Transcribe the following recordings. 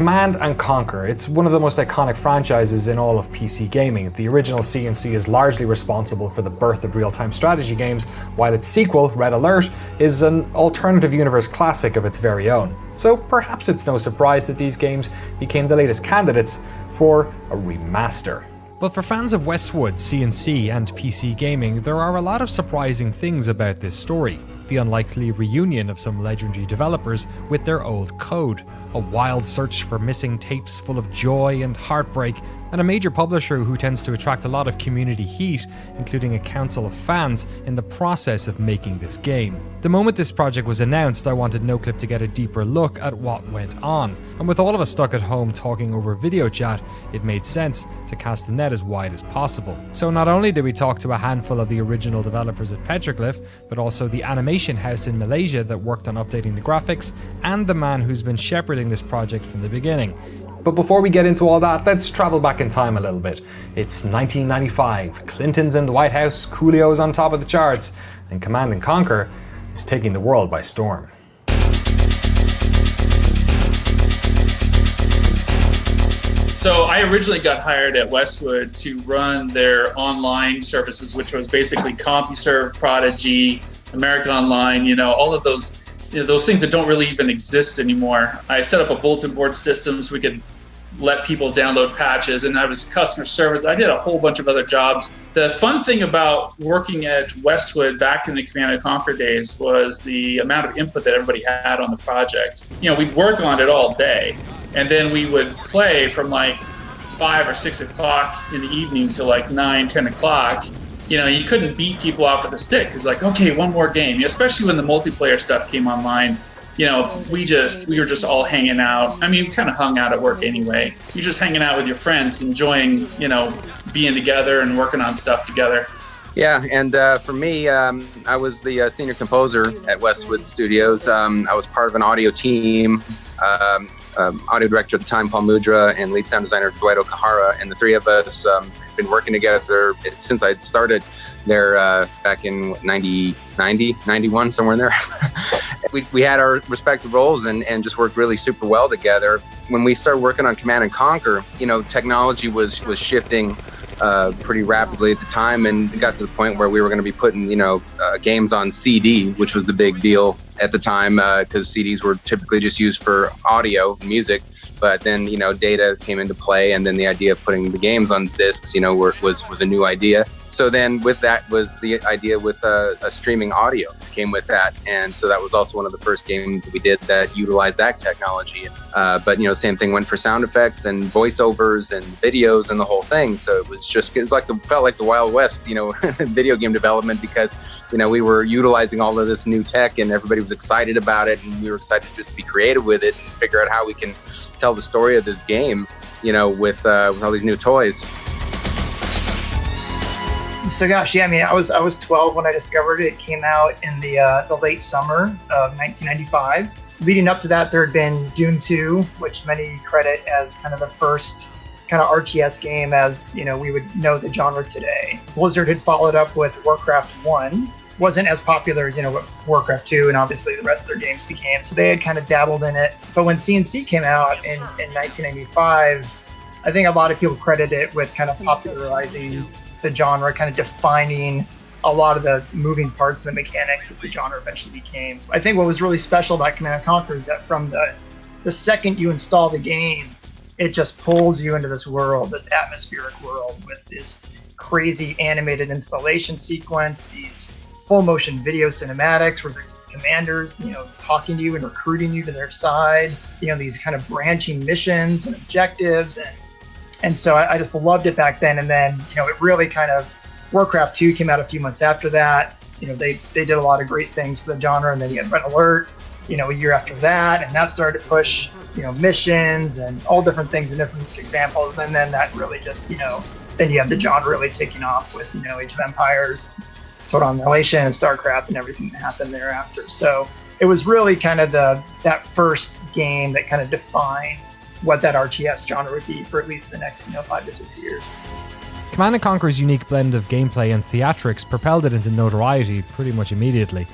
Command & Conquer. It's one of the most iconic franchises in all of PC gaming. The original C&C is largely responsible for the birth of real-time strategy games, while its sequel, Red Alert, is an alternative universe classic of its very own. So perhaps it's no surprise that these games became the latest candidates for a remaster. But for fans of Westwood, C&C, and PC gaming, there are a lot of surprising things about this story. The unlikely reunion of some legendary developers with their old code, a wild search for missing tapes full of joy and heartbreak, and a major publisher who tends to attract a lot of community heat, including a council of fans, in the process of making this game. The moment this project was announced, I wanted Noclip to get a deeper look at what went on, and with all of us stuck at home talking over video chat, it made sense to cast the net as wide as possible. So not only did we talk to a handful of the original developers at Petroglyph, but also the animation house in Malaysia that worked on updating the graphics, and the man who's been shepherding this project from the beginning. But before we get into all that, let's travel back in time a little bit. It's 1995, Clinton's in the White House, Coolio's on top of the charts, and Command & Conquer is taking the world by storm. So I originally got hired at Westwood to run their online services, which was basically CompuServe, Prodigy, America Online, all of those those things that don't really even exist anymore. I set up a bulletin board system so we could let people download patches, and I was customer service. I did a whole bunch of other jobs. The fun thing about working at Westwood back in the Command & Conquer days was the amount of input that everybody had on the project. We'd work on it all day, and then we would play from like 5 or 6 o'clock in the evening to like 9, 10 o'clock. You couldn't beat people off with a stick. It was like, okay, one more game. Especially when the multiplayer stuff came online, we were just all hanging out. I mean, we kind of hung out at work anyway. You're just hanging out with your friends, enjoying, being together and working on stuff together. Yeah, and for me, I was the senior composer at Westwood Studios. I was part of an audio team. Audio director at the time, Paul Mudra, and lead sound designer, Dwight Okahara, and the three of us have been working together since I'd started there back in 91, somewhere in there. we had our respective roles and just worked really super well together. When we started working on Command & Conquer, technology was shifting pretty rapidly at the time, and it got to the point where we were going to be putting, games on CD, which was the big deal at the time, because CDs were typically just used for audio and music. But then, data came into play, and then the idea of putting the games on discs, was a new idea. So then with that was the idea with a streaming audio came with that. And so that was also one of the first games that we did that utilized that technology. But, same thing went for sound effects and voiceovers and videos and the whole thing. So it felt like the Wild West, video game development, because, we were utilizing all of this new tech and everybody was excited about it. And we were excited just to be creative with it and figure out how we can tell the story of this game, with all these new toys. So gosh, yeah, I was 12 when I discovered it. It came out in the late summer of 1995. Leading up to that, there had been Doom 2, which many credit as kind of the first kind of RTS game as, we would know the genre today. Blizzard had followed up with Warcraft 1. Wasn't as popular as, what Warcraft 2 and obviously the rest of their games became. So they had kind of dabbled in it. But when C&C came out in 1995, I think a lot of people credit it with kind of popularizing the genre, kind of defining a lot of the moving parts and the mechanics that the genre eventually became. So I think what was really special about Command & Conquer is that from the second you install the game, it just pulls you into this world, this atmospheric world with this crazy animated installation sequence, these full motion video cinematics where there's these commanders, talking to you and recruiting you to their side, these kind of branching missions and objectives. And so I just loved it back then. And then, it really kind of, Warcraft 2 came out a few months after that. They did a lot of great things for the genre. And then you had Red Alert, a year after that. And that started to push, missions and all different things and different examples. And then that really just, then you have the genre really taking off with, Age of Empires, Total Annihilation, and StarCraft and everything that happened thereafter. So it was really kind of that first game that kind of defined what that RTS genre would be for at least the next 5 to 6 years. Command & Conquer's unique blend of gameplay and theatrics propelled it into notoriety pretty much immediately.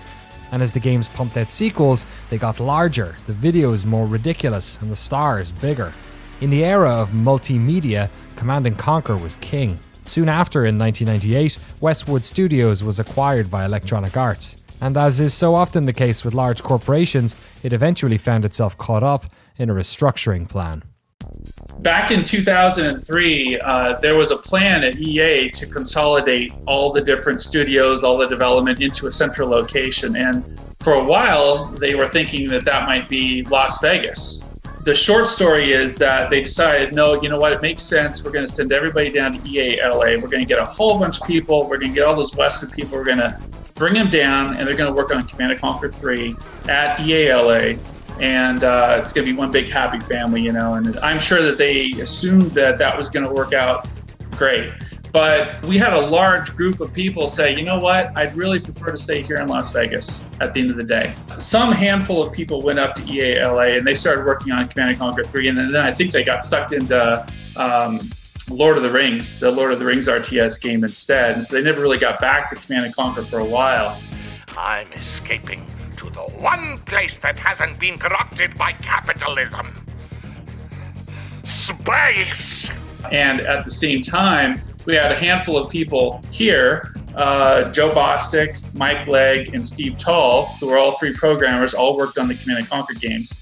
And as the games pumped out sequels, they got larger, the videos more ridiculous, and the stars bigger. In the era of multimedia, Command & Conquer was king. Soon after, in 1998, Westwood Studios was acquired by Electronic Arts. And as is so often the case with large corporations, it eventually found itself caught up in a restructuring plan. Back in 2003, there was a plan at EA to consolidate all the different studios, all the development into a central location. And for a while, they were thinking that that might be Las Vegas. The short story is that they decided, no, you know what, it makes sense. We're going to send everybody down to EA LA. We're going to get a whole bunch of people. We're going to get all those Westwood people. We're going to bring them down, and they're going to work on Command & Conquer 3 at EA LA. And it's going to be one big happy family, you know. And I'm sure that they assumed that that was going to work out great. But we had a large group of people say, you know what, I'd really prefer to stay here in Las Vegas at the end of the day. Some handful of people went up to EA LA and they started working on Command & Conquer 3. And then I think they got sucked into Lord of the Rings RTS game instead. And so they never really got back to Command & Conquer for a while. I'm escaping to the one place that hasn't been corrupted by capitalism. Space! And at the same time, we had a handful of people here, Joe Bostic, Mike Legg, and Steve Tall, who were all three programmers, all worked on the Command & Conquer games.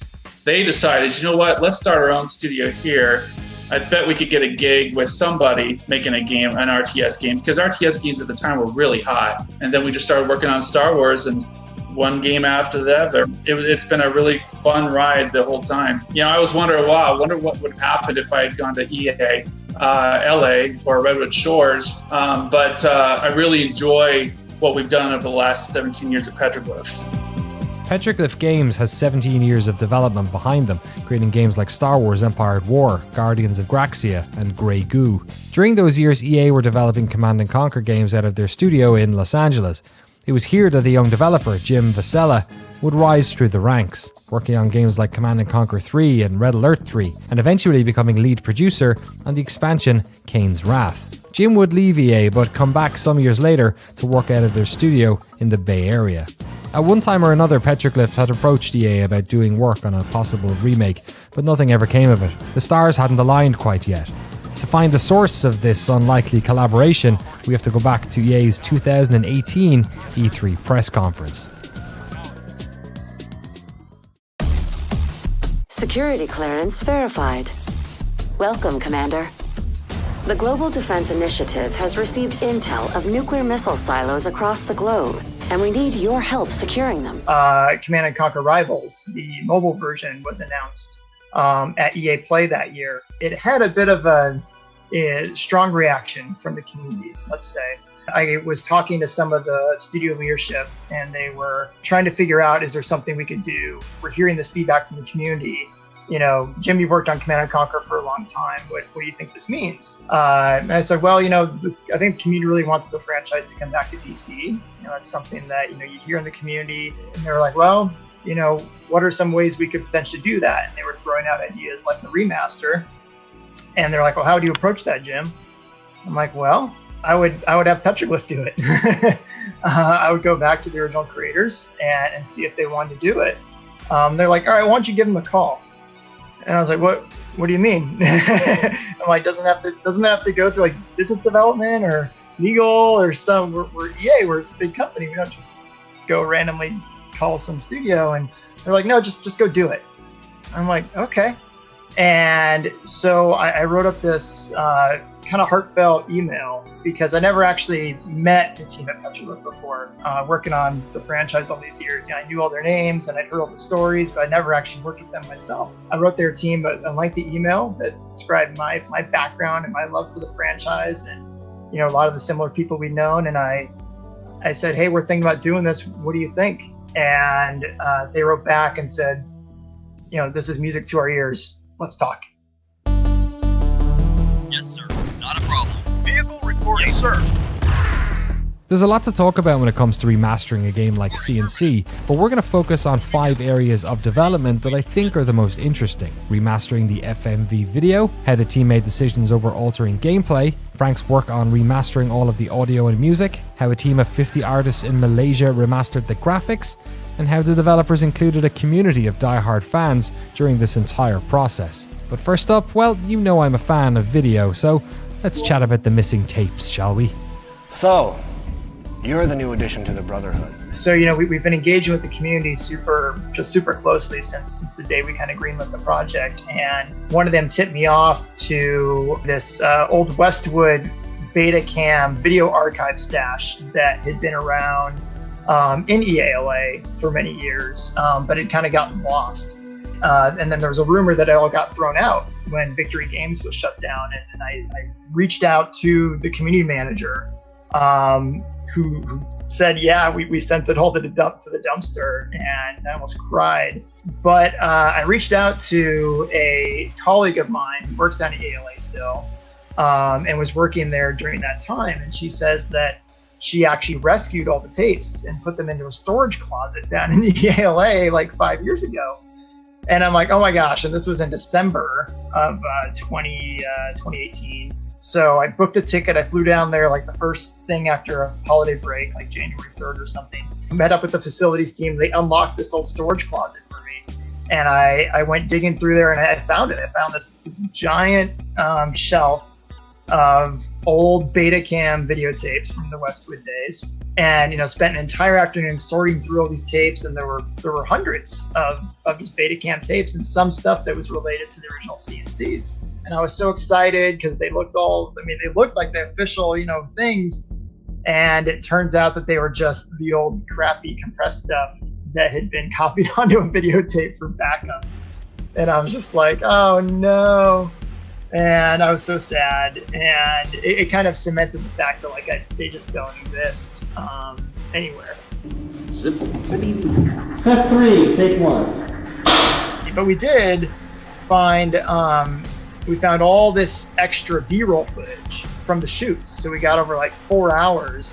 They decided, you know what, let's start our own studio here. I bet we could get a gig with somebody making a game, an RTS game, because RTS games at the time were really hot. And then we just started working on Star Wars, and one game after the other. It's been a really fun ride the whole time. You know, I was wondering, wow, I wonder what would have happened if I had gone to EA, LA, or Redwood Shores. But I really enjoy what we've done over the last 17 years at Petroglyph. Petroglyph Games has 17 years of development behind them, creating games like Star Wars Empire at War, Guardians of Graxia, and Grey Goo. During those years, EA were developing Command & Conquer games out of their studio in Los Angeles. It was here that the young developer, Jim Vessella, would rise through the ranks, working on games like Command & Conquer 3 and Red Alert 3, and eventually becoming lead producer on the expansion Kane's Wrath. Jim would leave EA but come back some years later to work out of their studio in the Bay Area. At one time or another, Petroglyph had approached EA about doing work on a possible remake, but nothing ever came of it. The stars hadn't aligned quite yet. To find the source of this unlikely collaboration, we have to go back to EA's 2018 E3 press conference. Security clearance verified. Welcome, Commander. The Global Defense Initiative has received intel of nuclear missile silos across the globe, and we need your help securing them. Command & Conquer Rivals, the mobile version, was announced at EA Play that year. It had a bit of a strong reaction from the community, let's say. I was talking to some of the studio leadership, and they were trying to figure out, is there something we could do? We're hearing this feedback from the community. You know, Jim, you've worked on Command & Conquer for a long time. What do you think this means? And I said, well, you know, I think the community really wants the franchise to come back to PC. You know, that's something that, you know, you hear in the community. And they're like, well, you know, what are some ways we could potentially do that? And they were throwing out ideas like the remaster. And they're like, well, how would you approach that, Jim? I'm like, well, I would have Petroglyph do it. I would go back to the original creators and see if they wanted to do it. They're like, all right, why don't you give them a call? And I was like, what do you mean? I'm like, doesn't that have to go through like business development or legal or some? We're EA, it's a big company. We don't just go randomly call some studio. And they're like, no, just go do it. I'm like, okay. And so I wrote up this kind of heartfelt email because I never actually met the team at Petroglyph before, working on the franchise all these years. You know, I knew all their names and I'd heard all the stories, but I never actually worked with them myself. I wrote their team a lengthy email that described my background and my love for the franchise and, you know, a lot of the similar people we'd known. And I said, hey, we're thinking about doing this. What do you think? And they wrote back and said, you know, this is music to our ears. Let's talk. Yes, sir. Not a problem. Vehicle reporting. Yes, sir. There's a lot to talk about when it comes to remastering a game like C&C, but we're going to focus on 5 areas of development that I think are the most interesting. Remastering the FMV video, how the team made decisions over altering gameplay, Frank's work on remastering all of the audio and music, how a team of 50 artists in Malaysia remastered the graphics, and how the developers included a community of die-hard fans during this entire process. But first up, well, you know I'm a fan of video, so let's chat about the missing tapes, shall we? So, you're the new addition to the Brotherhood. So, we've been engaging with the community super closely since the day we kind of greenlit the project. And one of them tipped me off to this old Westwood Betacam video archive stash that had been around in EALA for many years, but it kind of gotten lost. And then there was a rumor that it all got thrown out when Victory Games was shut down. And I reached out to the community manager, who said, yeah, we sent it all to the dumpster, and I almost cried. But I reached out to a colleague of mine who works down at EALA still, and was working there during that time. And she says that she actually rescued all the tapes and put them into a storage closet down in EALA like 5 years ago. And I'm like, oh my gosh. And this was in December of 2018. So I booked a ticket. I flew down there like the first thing after a holiday break, like January 3rd or something. Met up with the facilities team. They unlocked this old storage closet for me. And I went digging through there and I found it. I found this giant shelf of old Betacam videotapes from the Westwood days. And, spent an entire afternoon sorting through all these tapes. And there were hundreds of just Betacam tapes and some stuff that was related to the original C&Cs. And I was so excited because they looked like the official, things. And it turns out that they were just the old crappy compressed stuff that had been copied onto a videotape for backup. And I was just like, oh no. And I was so sad. And it kind of cemented the fact that they just don't exist anywhere. Set 3, take 1. But we did find, we found all this extra B-roll footage from the shoots. So we got over 4 hours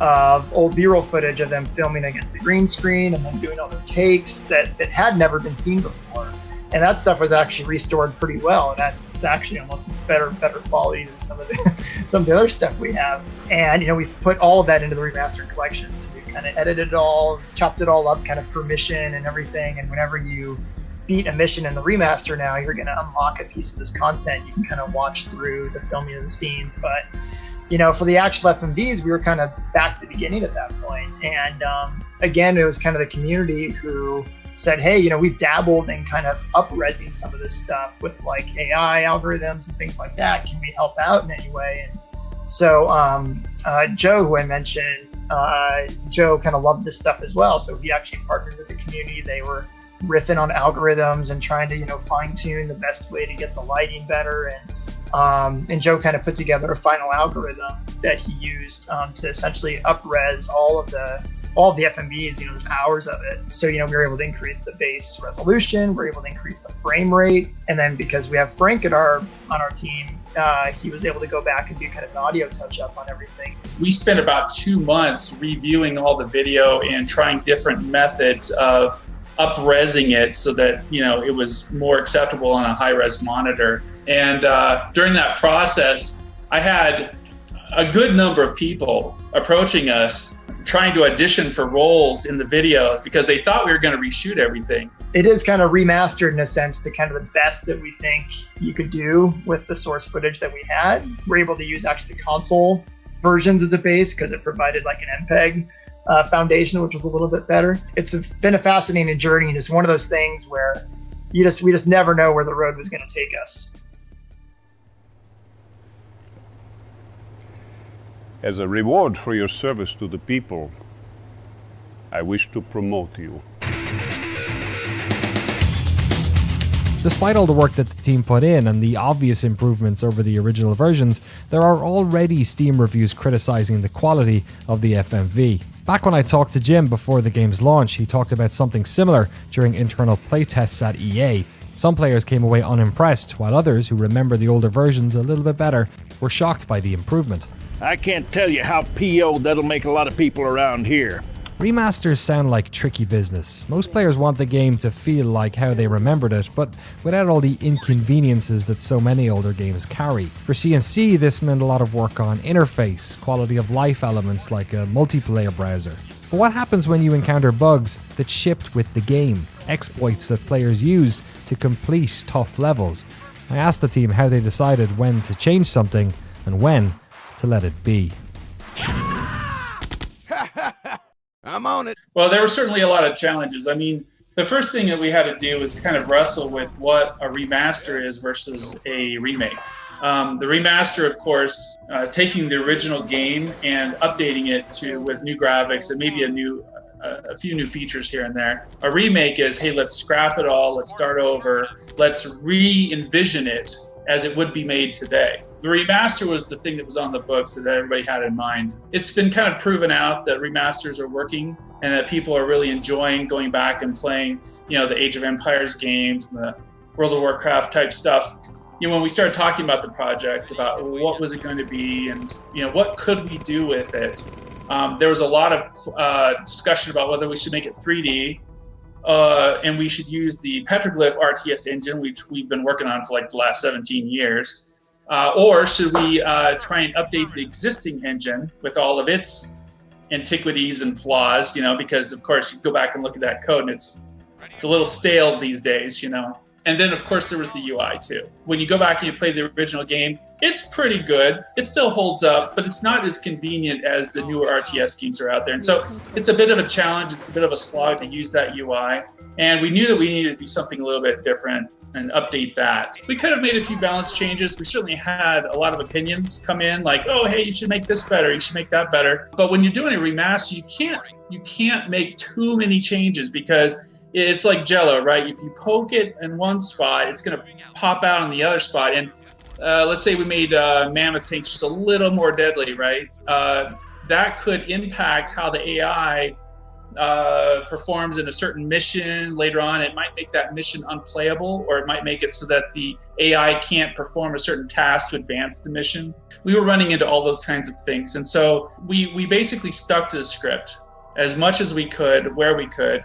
of old B-roll footage of them filming against the green screen and then doing other takes that had never been seen before. And that stuff was actually restored pretty well. And that's actually almost better quality than some of the other stuff we have. And, we've put all of that into the remastered collection. So we kind of edited it all, chopped it all up kind of per mission and everything. And whenever you beat a mission in the remaster now, you're going to unlock a piece of this content. You can kind of watch through the filming of the scenes. But, for the actual FMVs, we were kind of back to the beginning at that point. And again, it was kind of the community who said, hey, we've dabbled in kind of up-resing some of this stuff with AI algorithms and things like that. Can we help out in any way? And so Joe, who I mentioned, Joe kind of loved this stuff as well. So he actually partnered with the community. They were riffing on algorithms and trying to, fine tune the best way to get the lighting better. And Joe kind of put together a final algorithm that he used to essentially up-res all of the FMVs, there's hours of it. So, we were able to increase the base resolution, we're able to increase the frame rate. And then because we have Frank on our team, he was able to go back and do kind of an audio touch up on everything. We spent about 2 months reviewing all the video and trying different methods of up-resing it so that, it was more acceptable on a high-res monitor. And during that process, I had a good number of people approaching us trying to audition for roles in the videos because they thought we were going to reshoot everything. It is kind of remastered in a sense to kind of the best that we think you could do with the source footage that we had. We're able to use actually console versions as a base because it provided an MPEG foundation, which was a little bit better. It's been a fascinating journey, and it's one of those things where we just never know where the road was going to take us. As a reward for your service to the people, I wish to promote you. Despite all the work that the team put in and the obvious improvements over the original versions, there are already Steam reviews criticizing the quality of the FMV. Back when I talked to Jim before the game's launch, he talked about something similar during internal playtests at EA. Some players came away unimpressed, while others, who remember the older versions a little bit better, were shocked by the improvement. I can't tell you how PO'd that'll make a lot of people around here. Remasters sound like tricky business. Most players want the game to feel like how they remembered it, but without all the inconveniences that so many older games carry. For C&C, this meant a lot of work on interface, quality of life elements like a multiplayer browser. But what happens when you encounter bugs that shipped with the game, exploits that players use to complete tough levels? I asked the team how they decided when to change something and when to let it be. I'm on it. Well, there were certainly a lot of challenges. I mean, the first thing that we had to do was kind of wrestle with what a remaster is versus a remake. The remaster, of course, taking the original game and updating it with new graphics and maybe a few new features here and there. A remake is, hey, let's scrap it all, let's start over, let's re-envision it as it would be made today. The remaster was the thing that was on the books that everybody had in mind. It's been kind of proven out that remasters are working and that people are really enjoying going back and playing, the Age of Empires games and the World of Warcraft type stuff. When we started talking about the project, about what was it going to be and, what could we do with it, there was a lot of discussion about whether we should make it 3D and we should use the Petroglyph RTS engine, which we've been working on for like the last 17 years. Or should we try and update the existing engine with all of its antiquities and flaws, because of course you go back and look at that code and it's a little stale these days, And then of course there was the UI too. When you go back and you play the original game, it's pretty good. It still holds up, but it's not as convenient as the newer RTS games are out there. And so it's a bit of a challenge. It's a bit of a slog to use that UI. And we knew that we needed to do something a little bit different and update that. We could have made a few balance changes. We certainly had a lot of opinions come in like, oh, hey, you should make this better. You should make that better. But when you're doing a remaster, you can't make too many changes because it's like Jell-O, right? If you poke it in one spot, it's going to pop out in the other spot. And let's say we made mammoth tanks just a little more deadly, right? That could impact how the AI performs in a certain mission later on. It might make that mission unplayable, or it might make it so that the AI can't perform a certain task to advance the mission. We were running into all those kinds of things. And so we basically stuck to the script as much as we could, where we could.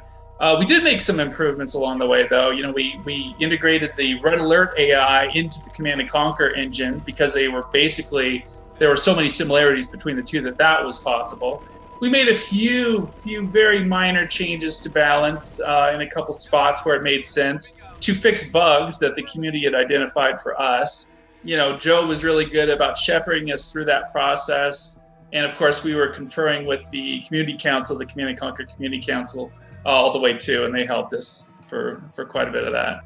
We did make some improvements along the way, though. We integrated the Red Alert AI into the Command & Conquer engine because there were so many similarities between the two that was possible. We made a few very minor changes to balance in a couple spots where it made sense to fix bugs that the community had identified for us. Joe was really good about shepherding us through that process. And of course, we were conferring with the Community Council, the Command & Conquer Community Council, all the way too, and they helped us for quite a bit of that.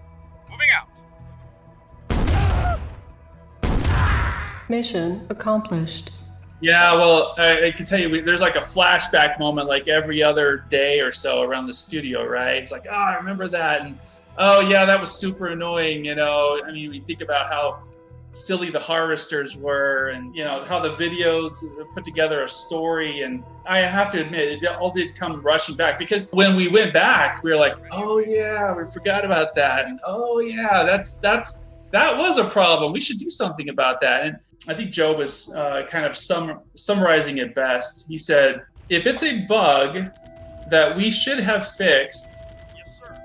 Moving out. Mission accomplished. Yeah, well, I can tell you, there's like a flashback moment like every other day or so around the studio, right? It's like, oh, I remember that. And oh, yeah, that was super annoying, we think about how silly the harvesters were and, how the videos put together a story. And I have to admit, it all did come rushing back because when we went back, we were like, oh, yeah, we forgot about that. And oh, yeah, that was a problem. We should do something about that. And I think Joe was kind of summarizing it best. He said, if it's a bug that we should have fixed,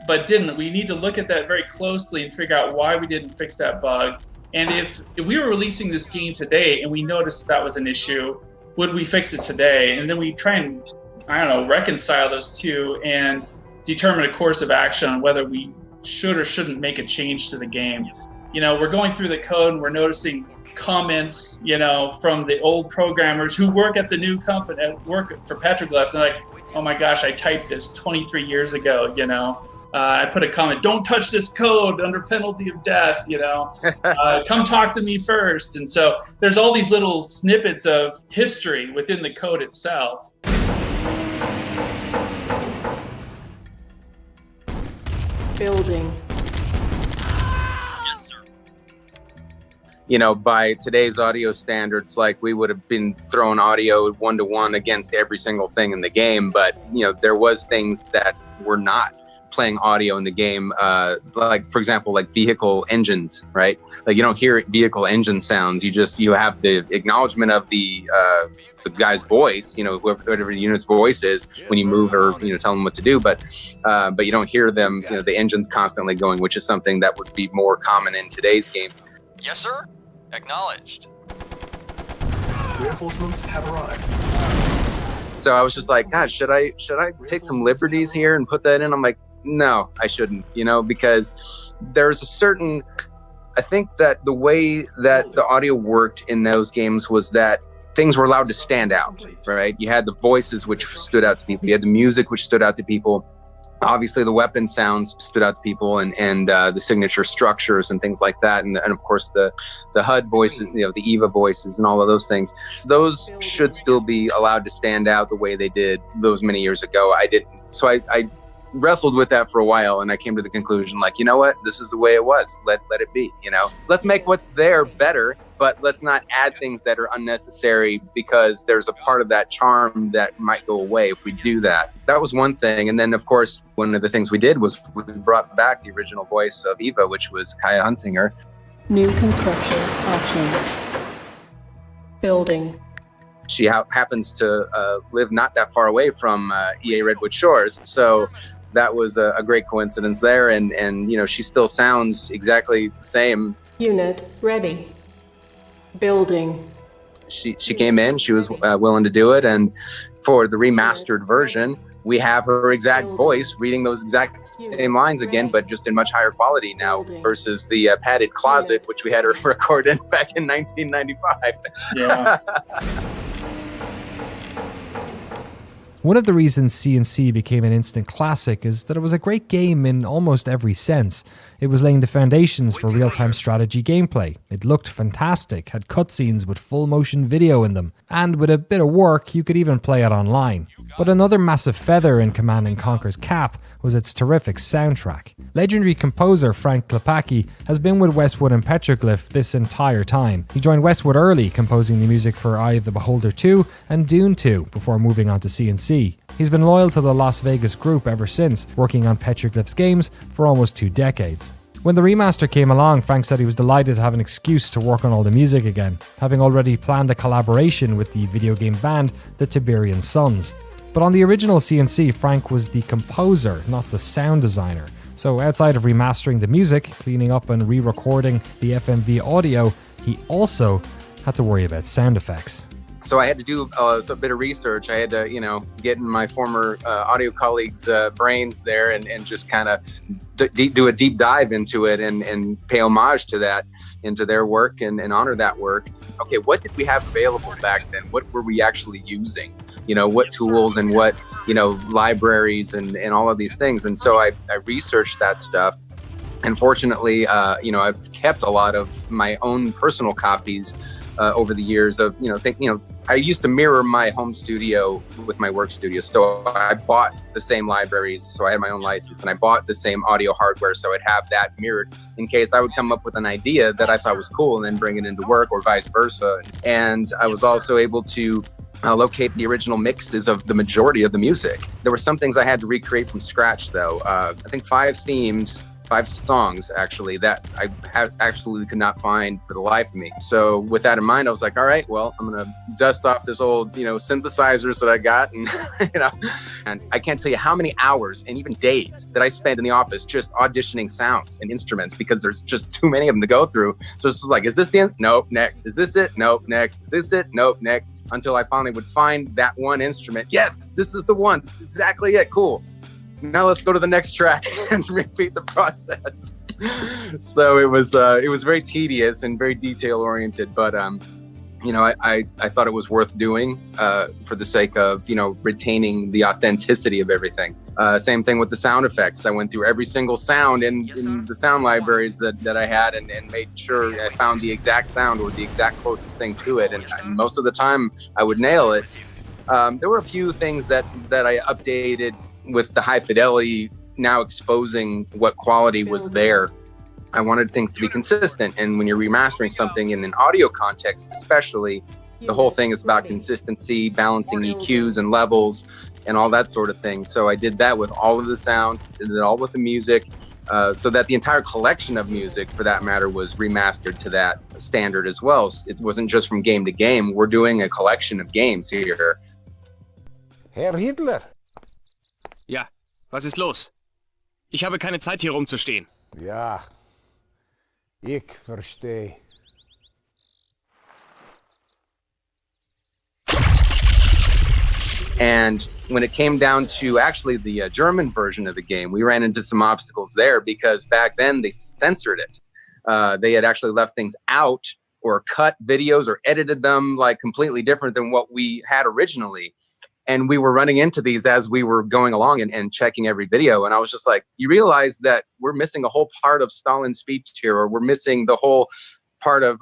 but didn't, we need to look at that very closely and figure out why we didn't fix that bug. And if we were releasing this game today and we noticed that was an issue, would we fix it today? And then we try and, reconcile those two and determine a course of action on whether we should or shouldn't make a change to the game. We're going through the code and we're noticing comments, from the old programmers who work at the new company, work for Petroglyph. They're like, oh my gosh, I typed this 23 years ago, I put a comment, don't touch this code under penalty of death, come talk to me first. And so there's all these little snippets of history within the code itself. Building. By today's audio standards, we would have been throwing audio 1-to-1 against every single thing in the game. But, there was things that were not playing audio in the game, like for example, like vehicle engines, right? Like you don't hear vehicle engine sounds. You have the acknowledgement of the guy's voice, whatever the unit's voice is when you move or tell them what to do, but you don't hear them, the engines constantly going, which is something that would be more common in today's games. Yes, sir. Acknowledged. Reinforcements have arrived. So I was just like, God, should I take some liberties here and put that in? I'm like, no, I shouldn't, because there's a certain, I think that the way that the audio worked in those games was that things were allowed to stand out, right? You had the voices which stood out to people. You had the music which stood out to people. Obviously, the weapon sounds stood out to people, and the signature structures and things like that, and of course the HUD voices, the EVA voices, and all of those things. Those should still be allowed to stand out the way they did those many years ago. I didn't, so I wrestled with that for a while, and I came to the conclusion, like, you know what, this is the way it was. Let it be. Let's make what's there better, but let's not add things that are unnecessary, because there's a part of that charm that might go away if we do that. That was one thing. And then, of course, one of the things we did was we brought back the original voice of Eva, which was Kaya Hunsinger. New construction options. Building. She happens to live not that far away from EA Redwood Shores, so that was a great coincidence there. And she still sounds exactly the same. Unit ready. Building. She came in, she was willing to do it, and for the remastered version, we have her exact voice reading those exact same lines again, but just in much higher quality now versus the padded closet, which we had her record in back in 1995. Yeah. One of the reasons C&C became an instant classic is that it was a great game in almost every sense. It was laying the foundations for real-time strategy gameplay. It looked fantastic, had cutscenes with full motion video in them, and with a bit of work you could even play it online. But another massive feather in Command & Conquer's cap was its terrific soundtrack. Legendary composer Frank Klepacki has been with Westwood and Petroglyph this entire time. He joined Westwood early, composing the music for Eye of the Beholder 2 and Dune 2 before moving on to C&C. He's been loyal to the Las Vegas group ever since, working on Petroglyph's games for almost 2 decades. When the remaster came along, Frank said he was delighted to have an excuse to work on all the music again, having already planned a collaboration with the video game band the Tiberian Sons. But on the original C&C, Frank was the composer, not the sound designer. So outside of remastering the music, cleaning up and re-recording the FMV audio, he also had to worry about sound effects. So I had to do a bit of research. I had to, get in my former audio colleagues' brains there and just kind of do a deep dive into it and pay homage to that, into their work and honor that work. Okay, what did we have available back then? What were we actually using? What tools and what, libraries and all of these things. And so I researched that stuff. And fortunately, I've kept a lot of my own personal copies over the years of, I used to mirror my home studio with my work studio. So I bought the same libraries, so I had my own license, and I bought the same audio hardware, so I'd have that mirrored in case I would come up with an idea that I thought was cool and then bring it into work, or vice versa. And I was also able to locate the original mixes of the majority of the music. There were some things I had to recreate from scratch, though. I think 5 songs actually that I absolutely could not find for the life of me. So with that in mind, I was like, all right, well, I'm gonna dust off this old, synthesizers that I got, and and I can't tell you how many hours and even days that I spent in the office just auditioning sounds and instruments, because there's just too many of them to go through. So it's just like, is this the end? Nope, next. Is this it? Nope, next. Is this it? Nope, next. Until I finally would find that one instrument. Yes, this is the one. This is exactly it. Cool. Now let's go to the next track and repeat the process. So it was very tedious and very detail oriented, but I thought it was worth doing for the sake of retaining the authenticity of everything. Same thing with the sound effects. I went through every single sound in the sound libraries that I had and made sure I found the exact sound or the exact closest thing to it, and most of the time I would nail it. There were a few things that I updated with the high fidelity, now exposing what quality was there. I wanted things to be consistent, and when you're remastering something in an audio context especially, the whole thing is about consistency, balancing EQs and levels, and all that sort of thing. So I did that with all of the sounds, did it all with the music, so that the entire collection of music, for that matter, was remastered to that standard as well. It wasn't just from game to game. We're doing a collection of games here. Herr Hitler! Ja, was ist los? Ich habe keine Zeit, hier rumzustehen. Ja, ich verstehe. And when it came down to actually the German version of the game, we ran into some obstacles there because back then they censored it. They had actually left things out or cut videos or edited them like completely different than what we had originally. And we were running into these as we were going along and checking every video. And I was just like, you realize that we're missing a whole part of Stalin's speech here, or we're missing the whole part of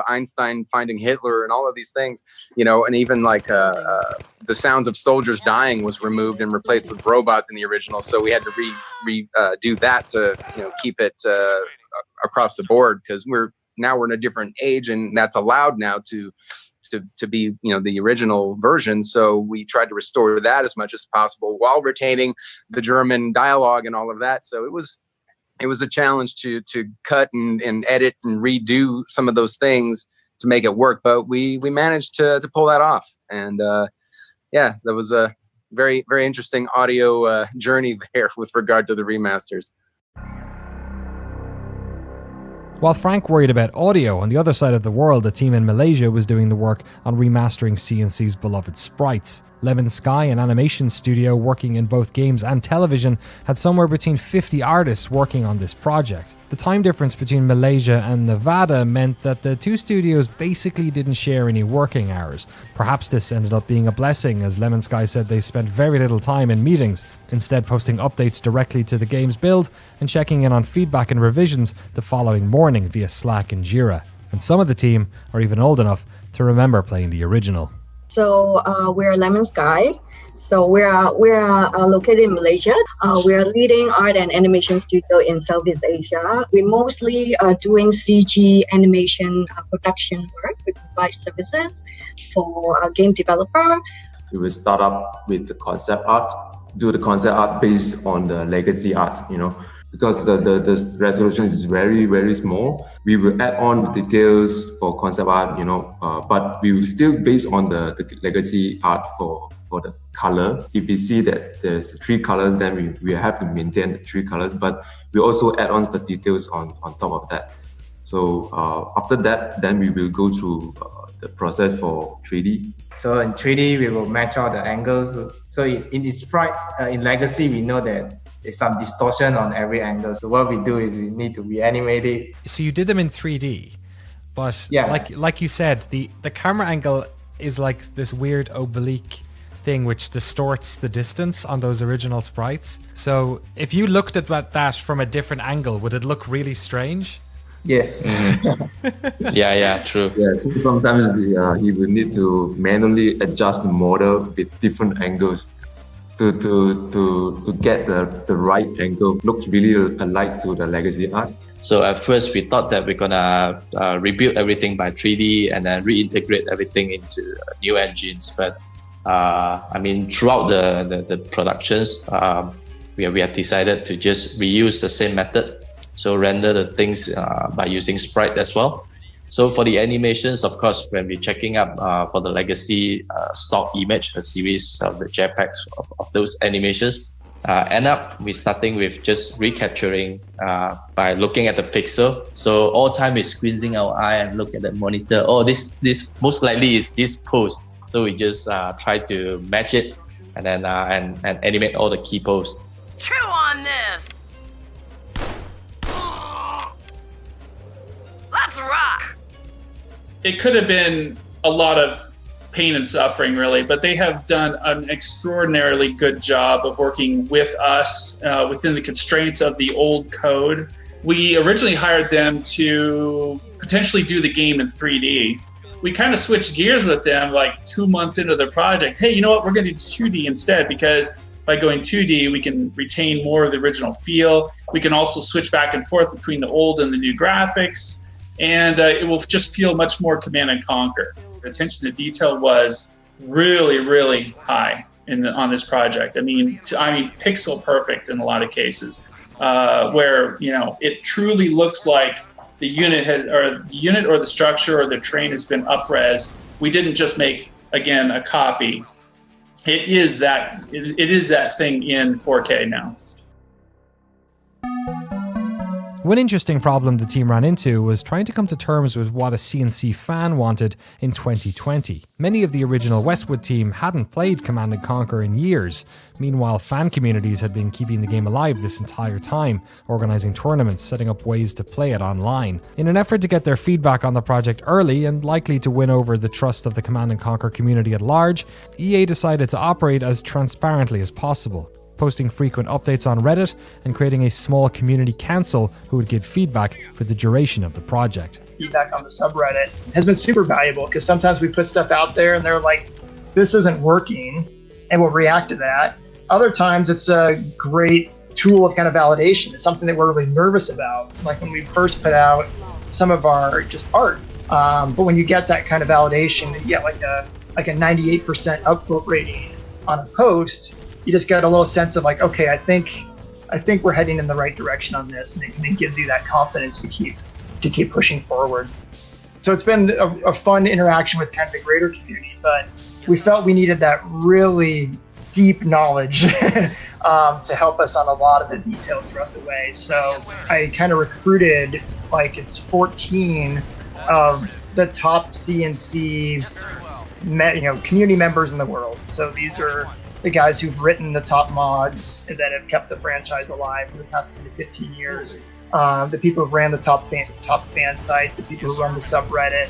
Einstein finding Hitler and all of these things, you know, and even like the sounds of soldiers dying was removed and replaced with robots in the original. So we had to do that to, you know, keep it across the board, because we're in a different age, and that's allowed now to be, you know, the original version. So we tried to restore that as much as possible while retaining the German dialogue and all of that. So it was a challenge to cut and edit and redo some of those things to make it work, but we managed to pull that off. And yeah, that was a very, very interesting audio journey there with regard to the remasters. While Frank worried about audio, on the other side of the world, a team in Malaysia was doing the work on remastering CNC's beloved sprites. Lemon Sky, an animation studio working in both games and television, had somewhere between 50 artists working on this project. The time difference between Malaysia and Nevada meant that the two studios basically didn't share any working hours. Perhaps this ended up being a blessing, as Lemon Sky said they spent very little time in meetings, instead posting updates directly to the game's build and checking in on feedback and revisions the following morning via Slack and Jira. And some of the team are even old enough to remember playing the original. So we're Lemon Sky. So we're located in Malaysia. We're leading art and animation studio in Southeast Asia. We're mostly doing CG animation production work. We provide services for a game developer. We will start up with the concept art, do the concept art based on the legacy art, you know. Because the resolution is very, very small, we will add on details for concept art, you know, but we will still base on the legacy art for the color. If we see that there's 3 colors, then we have to maintain the 3 colors, but we also add on the details on top of that. So after that, then we will go through the process for 3D. So in 3D, we will match all the angles. So in Sprite, in Legacy, we know that there's some distortion on every angle. So what we do is we need to reanimate it. So you did them in 3D, but yeah, like you said, the camera angle is like this weird oblique thing which distorts the distance on those original sprites. So if you looked at that from a different angle, would it look really strange? Yes. Yeah, true. Yeah, so sometimes you will need to manually adjust the model with different angles to get the right angle. Looks really alike to the legacy art. So at first we thought that we're gonna rebuild everything by 3D and then reintegrate everything into new engines. But I mean, throughout the productions, we have decided to just reuse the same method. So render the things by using sprite as well. So for the animations, of course, when we're checking up for the legacy stock image, a series of the JPEGs of those animations, end up we're starting with just recapturing by looking at the pixel. So all time we're squeezing our eye and look at the monitor. Oh, this most likely is this pose. So we just try to match it and then and animate all the key poses. Chew on this. Let's rock. It could have been a lot of pain and suffering, really, but they have done an extraordinarily good job of working with us within the constraints of the old code. We originally hired them to potentially do the game in 3D. We kind of switched gears with them like 2 months into the project. Hey, you know what? We're going to do 2D instead, because by going 2D, we can retain more of the original feel. We can also switch back and forth between the old and the new graphics. And it will just feel much more command and conquer. The attention to detail was really, really high on this project. I mean, pixel perfect in a lot of cases, where it truly looks like the unit or the structure or the train has been up-res. We didn't just make, again, a copy. It is that thing in 4K now. One interesting problem the team ran into was trying to come to terms with what a CNC fan wanted in 2020. Many of the original Westwood team hadn't played Command & Conquer in years. Meanwhile, fan communities had been keeping the game alive this entire time, organising tournaments, setting up ways to play it online. In an effort to get their feedback on the project early and likely to win over the trust of the Command & Conquer community at large, EA decided to operate as transparently as possible, posting frequent updates on Reddit and creating a small community council who would give feedback for the duration of the project. Feedback on the subreddit has been super valuable because sometimes we put stuff out there and they're like, this isn't working, and we'll react to that. Other times it's a great tool of kind of validation. It's something that we're really nervous about, like when we first put out some of our just art. But when you get that kind of validation, you get like a 98% upvote rating on a post, you just get a little sense of like, okay, I think we're heading in the right direction on this, and it gives you that confidence to keep pushing forward. So it's been a fun interaction with kind of the greater community, but we felt we needed that really deep knowledge to help us on a lot of the details throughout the way. So I kind of recruited it's 14 of the top CNC community members in the world. So these are the guys who've written the top mods and that have kept the franchise alive for the past 10 to 15 years. The people who ran the top fan sites, the people who run the subreddit,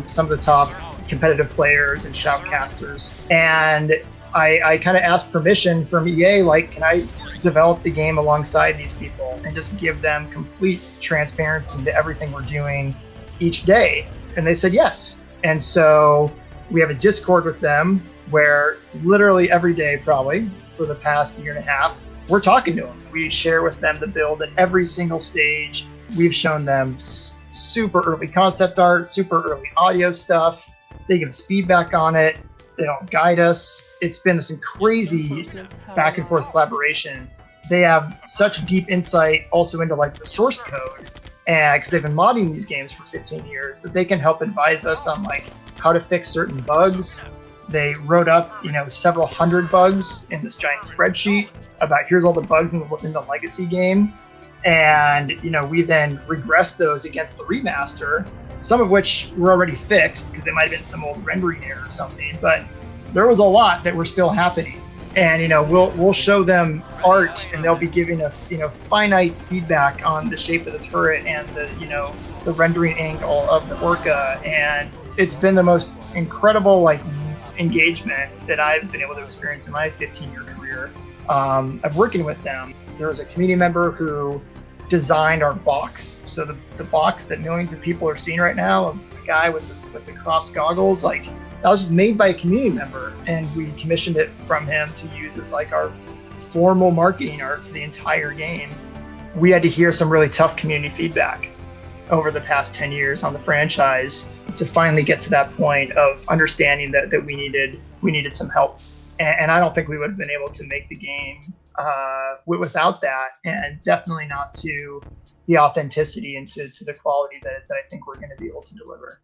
some of the top competitive players and shoutcasters. And I kind of asked permission from EA, can I develop the game alongside these people and just give them complete transparency into everything we're doing each day? And they said yes. And so we have a Discord with them where literally every day, probably for the past year and a half, we're talking to them. We share with them the build at every single stage. We've shown them super early concept art, super early audio stuff. They give us feedback on it. They don't guide us. It's been this crazy back and forth collaboration. They have such deep insight also into the source code, and because they've been modding these games for 15 years, that they can help advise us on how to fix certain bugs. They wrote up, several hundred bugs in this giant spreadsheet about here's all the bugs in the legacy game. And, we then regressed those against the remaster, some of which were already fixed because they might have been some old rendering error or something, but there was a lot that were still happening. And, we'll show them art and they'll be giving us, finite feedback on the shape of the turret and the rendering angle of the Orca. And it's been the most incredible, engagement that I've been able to experience in my 15-year career of working with them. There was a community member who designed our box. So the box that millions of people are seeing right now, the guy with the cross goggles, that was just made by a community member, and we commissioned it from him to use as our formal marketing art for the entire game. We had to hear some really tough community feedback over the past 10 years on the franchise to finally get to that point of understanding that we needed some help. And I don't think we would have been able to make the game without that, and definitely not to the authenticity and to the quality that I think we're going to be able to deliver.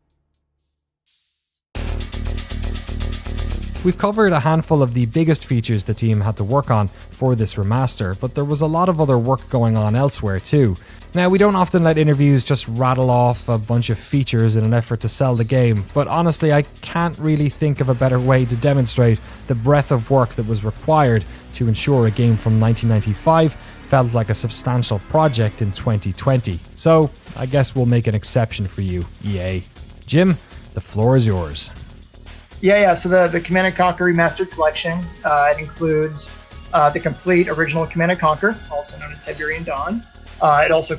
We've covered a handful of the biggest features the team had to work on for this remaster, but there was a lot of other work going on elsewhere too. Now, we don't often let interviews just rattle off a bunch of features in an effort to sell the game, but honestly, I can't really think of a better way to demonstrate the breadth of work that was required to ensure a game from 1995 felt like a substantial project in 2020. So, I guess we'll make an exception for you, EA. Jim, the floor is yours. Yeah. So the Command & Conquer Remastered Collection, it includes the complete original Command & Conquer, also known as Tiberian Dawn. It also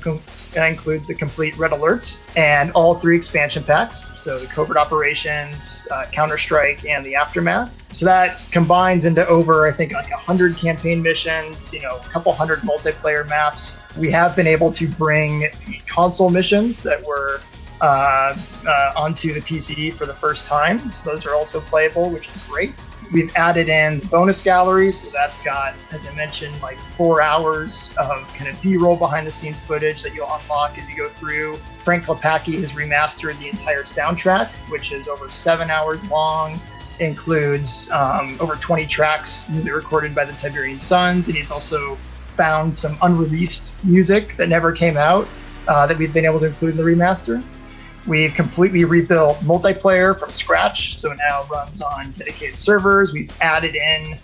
includes the complete Red Alert and all 3 expansion packs, so the Covert Operations, Counter-Strike, and the Aftermath. So that combines into over, I think, 100 campaign missions, a couple hundred multiplayer maps. We have been able to bring console missions that were onto the PC for the first time. So those are also playable, which is great. We've added in the bonus gallery, so that's got, as I mentioned, like 4 hours of kind of B-roll behind the scenes footage that you'll unlock as you go through. Frank Klepacki has remastered the entire soundtrack, which is over 7 hours long. Includes over 20 tracks newly recorded by the Tiberian Sons, and he's also found some unreleased music that never came out that we've been able to include in the remaster. We've completely rebuilt multiplayer from scratch, so now runs on dedicated servers. We've added in,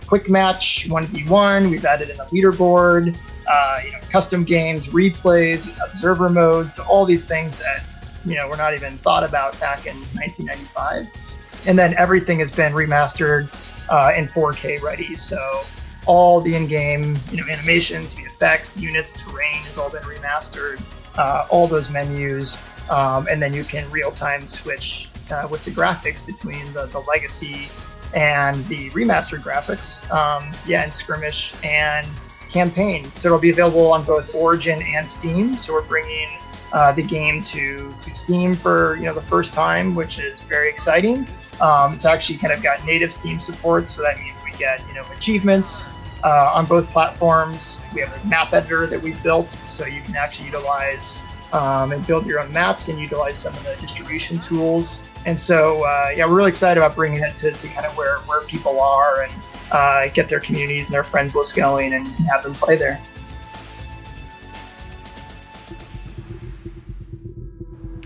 quick match 1v1. We've added in a leaderboard, custom games, replays, observer mode. So all these things that, were not even thought about back in 1995. And then everything has been remastered in 4K ready. So all the in-game, animations, VFX, units, terrain has all been remastered. All those menus. And then you can real-time switch with the graphics between the legacy and the remastered graphics, and skirmish and campaign. So it'll be available on both Origin and Steam. So we're bringing the game to Steam for the first time, which is very exciting. It's actually kind of got native Steam support, so that means we get achievements on both platforms. We have a map editor that we built, so you can actually utilize and build your own maps and utilize some of the distribution tools. And so, we're really excited about bringing it to kind of where people are and get their communities and their friends list going and have them play there.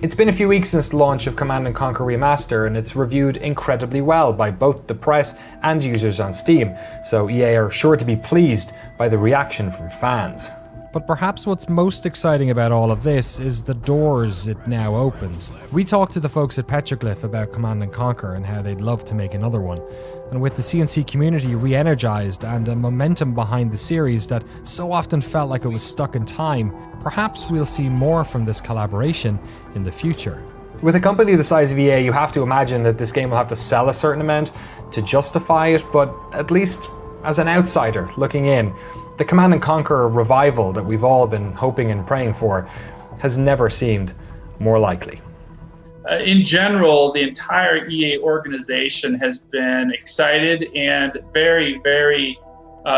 It's been a few weeks since the launch of Command & Conquer Remaster, and it's reviewed incredibly well by both the press and users on Steam, so EA are sure to be pleased by the reaction from fans. But perhaps what's most exciting about all of this is the doors it now opens. We talked to the folks at Petroglyph about Command & Conquer and how they'd love to make another one. And with the CNC community re-energized and a momentum behind the series that so often felt like it was stuck in time, perhaps we'll see more from this collaboration in the future. With a company the size of EA, you have to imagine that this game will have to sell a certain amount to justify it, but at least as an outsider looking in, the Command & Conquer revival that we've all been hoping and praying for has never seemed more likely. In general, the entire EA organization has been excited and very, very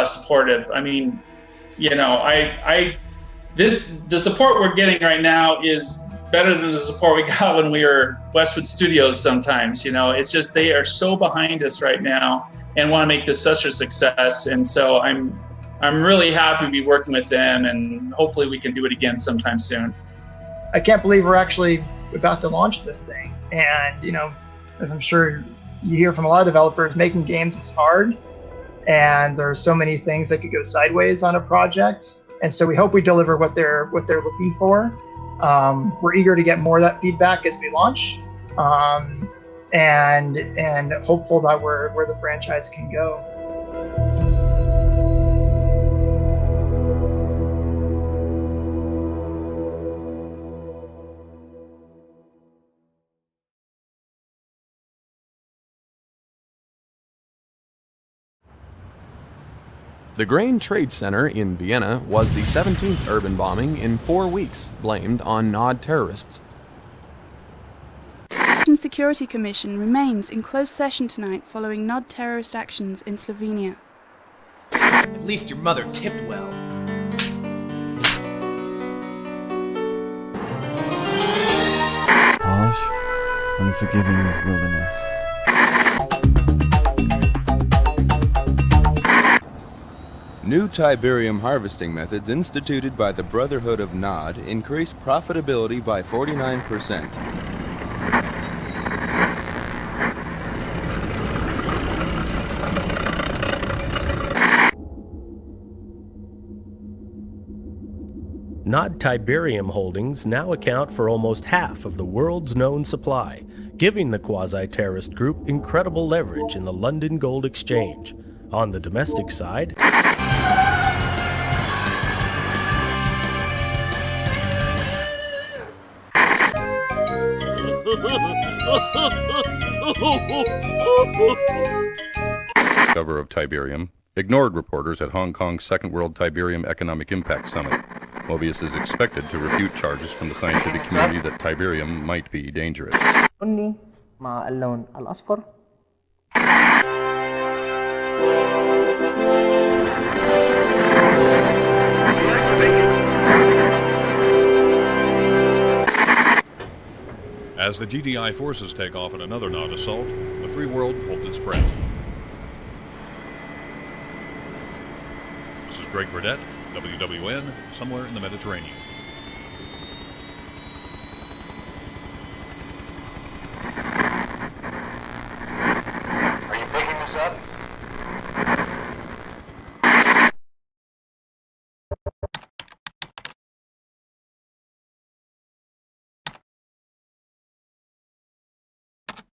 supportive. I mean, the support we're getting right now is better than the support we got when we were Westwood Studios sometimes. It's just they are so behind us right now and want to make this such a success. And so I'm really happy to be working with them, and hopefully we can do it again sometime soon. I can't believe we're actually about to launch this thing. And, as I'm sure you hear from a lot of developers, making games is hard. And there are so many things that could go sideways on a project. And so we hope we deliver what they're looking for. We're eager to get more of that feedback as we launch. And hopeful that where the franchise can go. The Grain Trade Center in Vienna was the 17th urban bombing in 4 weeks, blamed on Nod terrorists. The Security Commission remains in closed session tonight following Nod terrorist actions in Slovenia. At least your mother tipped well. Harsh, unforgiving wilderness. New Tiberium harvesting methods instituted by the Brotherhood of Nod increase profitability by 49%. Nod Tiberium holdings now account for almost half of the world's known supply, giving the quasi-terrorist group incredible leverage in the London Gold Exchange. On the domestic side, Cover of Tiberium ignored reporters at Hong Kong's Second World Tiberium Economic Impact Summit. Mobius is expected to refute charges from the scientific community that Tiberium might be dangerous. إني مع اللون الأصفر. As the GDI forces take off in another Nod assault, the free world holds its breath. This is Greg Burdett, WWN, somewhere in the Mediterranean.